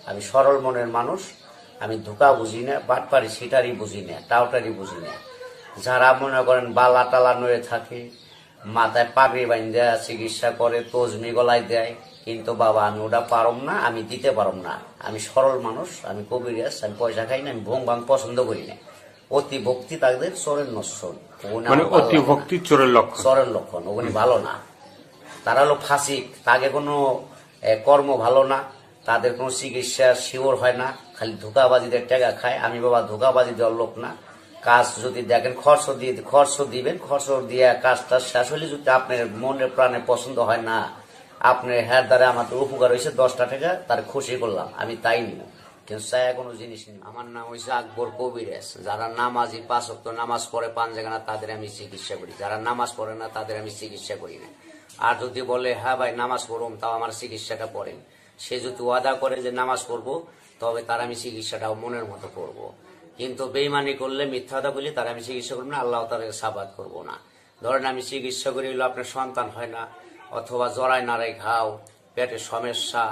আমি সরল মনের মানুষ। আমি ধোঁকা বুঝি না, বাটপারি সিটারি বুঝি না, টাউটারি বুঝি না। যারা মনে করেন বালা টালা নড়ে থাকে, মাথায় পাগড়ি বান্ধা চিকিৎসা করে, তজমি গলায় দেয়, কিন্তু বাবা আমি ওটা পারম না, আমি দিতে পারম না। আমি সরল মানুষ, আমি কবিরাজ, আমি পয়সা খাই না, আমি ভোং ভাং পছন্দ করি না। অতি ভক্তি তাদের চোরের নশ্বর, মানে অতি ভক্তি চোরের লক্ষণ। চোরের লক্ষণ, ওগুলি ভালো না। তারা হলো ফাসিক, তাকে কোনো কর্ম ভালো না, তাদের কোনো চিকিৎসা শিওর হয় না, খালি ধোকাবাজিদের টাকা খায়। আমি বাবা ধোকাবাজি দেওয়ার লোক না। কাজ যদি দেখেন খরচ দিবেন, খরচ দিয়ে কাজটা শেষ হলে যদি আপনার মনে প্রাণে পছন্দ হয় না, আপনার হ্যার দ্বারা আমাদের উপকার হয়েছে 10টা টাকা, তার খুশি করলাম, আমি তাই নিব, কিন্তু চাই কোনো জিনিস নিব। আমার নাম হয়েছে আকবর কবিরাজ। যারা নামাজি 5 ওয়াক্ত নামাজ পড়ে 5 জায়গা, তাদের আমি চিকিৎসা করি। যারা নামাজ পড়ে না তাদের আমি চিকিৎসা করি না। আর যদি বলে হ্যাঁ ভাই নামাজ পড়ুন, তাও আমার চিকিৎসাটা পড়েন, সে যদি ওয়াদা করে যে নামাজ পড়বো, তবে তার আমি চিকিৎসাটাও মনের মতো করব। কিন্তু বেইমানি করলে, মিথ্যা কথা বলি, তার আমি চিকিৎসা করবো না, আল্লাহ তাআলাকে সাবাত করবো না। ধরেন আমি চিকিৎসা করি হলো আপনার সন্তান হয় না, অথবা জরায় নাড়াই ঘাও, পেটের সমস্যা,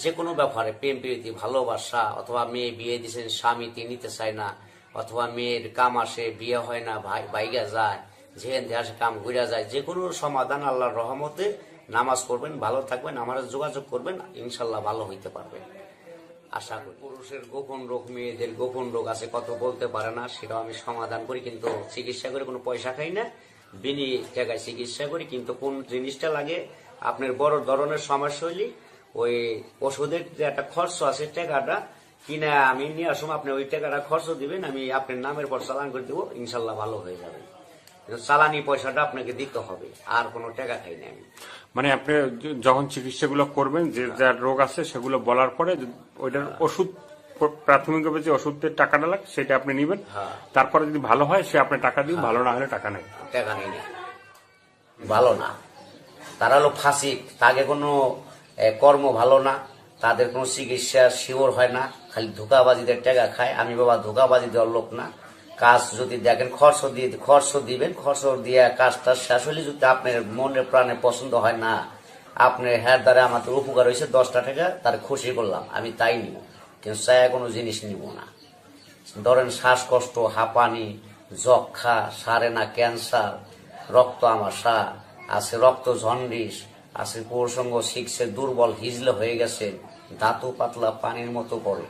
যে কোনো ব্যাপারে, প্রেম প্রীতি ভালোবাসা, অথবা মেয়ে বিয়ে দিয়েছেন স্বামী তিনি নিতে চায় না, অথবা মেয়ের কাম আসে বিয়ে হয় না, ভাইগা যায়, যেহেন দেশে কাম ঘুরে যায়, যে কোনো সমাধান আল্লাহর রহমতে। নামাজ পড়বেন, ভালো থাকবেন, আমার যোগাযোগ করবেন, ইনশাল্লাহ ভালো হইতে পারবেন আশা করি। পুরুষের গোপন রোগ, মেয়েদের গোপন রোগ আছে, কত বলতে পারে না, সেটাও আমি সমাধান করি, কিন্তু চিকিৎসা করে কোনো পয়সা খাই না, বিনি টাকায় চিকিৎসা করি। কিন্তু কোন জিনিসটা লাগে আপনার বড় ধরনের সমস্যা হইলে, ওই ওষুধের যে একটা খরচ আছে, টাকাটা কিনা আমি নিয়ে আসুন, আপনি ওই টাকাটা খরচ দিবেন, আমি আপনার নামের পর চালান করে দেবো, ইনশাল্লাহ ভালো হয়ে যাবে। চালানি পয়সাটা আপনাকে দিতে হবে, আর কোনো টাকা খাই না আমি। মানে আপনি যখন চিকিৎসাগুলো করবেন, যে যার রোগ আছে সেগুলো বলার পরে ওইটার ওষুধ, প্রাথমিকভাবে যে ওষুধের টাকাটা লাগে সেটা আপনি নেবেন, তারপরে যদি ভালো হয় সে আপনি টাকা দিন, ভালো না হলে টাকা নেই। টাকা নেই না, ভালো না। তারা হলো ফাসিক, তাকে কোনো কর্ম ভালো না, তাদের কোনো চিকিৎসা শিওর হয় না, খালি ধোকাবাজিদের টাকা খায়। আমি বাবা ধোকাবাজি দেওয়ার লোক না। কাজ যদি দেখেন খরচ দিবেন, খরচ দিয়ে কাজটা শেষ হলে যদি আপনার মনে প্রাণে পছন্দ হয় না, আপনার হ্যার দ্বারা আমাদের উপকার হয়েছে 10টা টাকা, তার খুশি করলাম, আমি তাই নিব, কিন্তু চাই কোনো জিনিস নিব না। ধরেন শ্বাসকষ্ট, হাঁপানি, যক্ষা, সারে না ক্যান্সার, রক্ত আমাশা আছে, রক্ত জন্ডিস আছে, প্রসঙ্গ শিখছে দুর্বল, হিজলে হয়ে গেছে, ধাতু পাতলা পানির মতো করে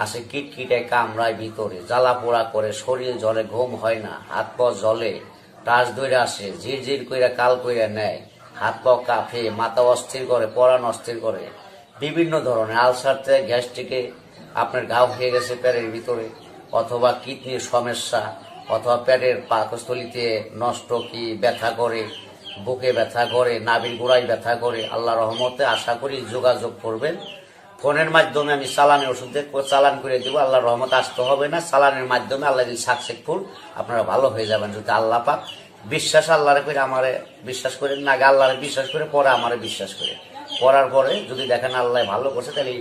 আছে, কিটকিটায় কামড়ায় ভিতরে, জ্বালা পোড়া করে, শরীর জলে, ঘুম হয় না, হাত পা জলে, টাচ ধরে আসে, ঝিরঝির কইরা কাল কইরা নেয়, হাত পা কাঁপে, মাথা অস্থির করে, পরাণ অস্থির করে, বিভিন্ন ধরনের আলসার থেকে গ্যাস্ট্রিকে আপনার ঘাও হয়ে গেছে পেটের ভিতরে, অথবা কিডনির সমস্যা, অথবা পেটের পাকস্থলিতে নষ্ট কি ব্যথা করে, বুকে ব্যথা করে, নাভির গোড়ায় ব্যথা করে। আল্লাহ রহমতে আশা করি যোগাযোগ করবেন। ফোনের মাধ্যমে আমি চালানের ওষুধ চালান করে দেবো, আল্লাহর রহমত আসতে হবে না। চালানের মাধ্যমে আল্লাহ যদি সাকসেসফুল, আপনারা ভালো হয়ে যাবেন যদি আল্লাহ পাক বিশ্বাস, আল্লাহরে করে আমারে বিশ্বাস করেন না, আগে আল্লাহরে বিশ্বাস করে পরে আমারে বিশ্বাস করে, করার পরে যদি দেখেন আল্লাহ ভালো করছে, তাহলে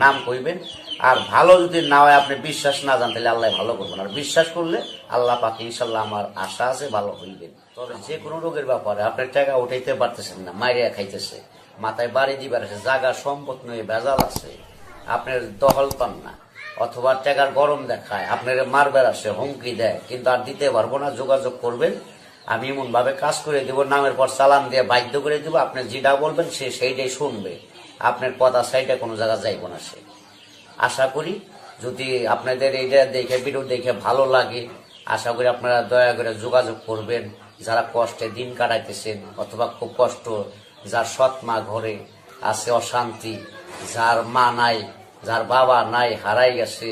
নাম কইবেন। আর ভালো যদি না হয়, আপনি বিশ্বাস না জান, তাহলে আল্লাহ ভালো করবেন। আর বিশ্বাস করলে আল্লাহ পাক ইনশাল্লাহ, আমার আশা আছে ভালো হইবেন। তবে যে কোনো রোগের ব্যাপারে আপনার টাকা উঠাইতে পারতেছেন না, মাইরিয়া খাইতেছে, মাথায় বাড়ি দিবার আছে, জায়গা সম্পদ নয় ভেজাল আছে, আপনার দখল পান না, অথবা টাকার গরম দেখায়, আপনার মারবার আসে, হুমকি দেয়, কিন্তু আর দিতে পারবো না, যোগাযোগ করবেন। আমি এমন ভাবে কাজ করে দেব, নামের পর চালান দিয়ে বাধ্য করে দেবো, আপনি যেটা বলবেন সে সেইটাই শুনবে, আপনার কথা সাইডে কোনো জায়গা যাইব না সে। আশা করি যদি আপনাদের এইটা দেখে, ভিডিও দেখে ভালো লাগে, আশা করি আপনারা দয়া করে যোগাযোগ করবেন। যারা কষ্টে দিন কাটাইতেছেন, অথবা খুব কষ্ট, যার সৎ মা ঘরে আছে, অশান্তি, যার মা নাই, যার বাবা নাই, হারাই গেছে,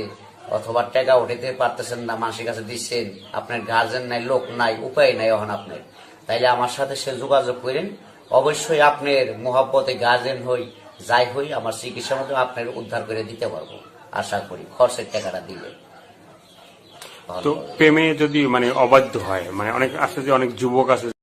অথবা টাকা উঠাইতে পারতেছেন না, মানুষের কাছে দিচ্ছেন, আপনার গার্জেন নাই, লোক নাই, উপায় নাই এখন আপনার, তাইলে আমার সাথে সে যোগাযোগ করেন। অবশ্যই আপনার মোহাব্বতে গার্জেন হই, যাই হই, আমার চিকিৎসার মধ্যে আপনার উদ্ধার করে দিতে পারবো আশা করি, খরচের টাকাটা দিলে। তো প্রেমে যদি মানে অবাধ্য হয়, মানে অনেক আছে যে অনেক যুবক আছে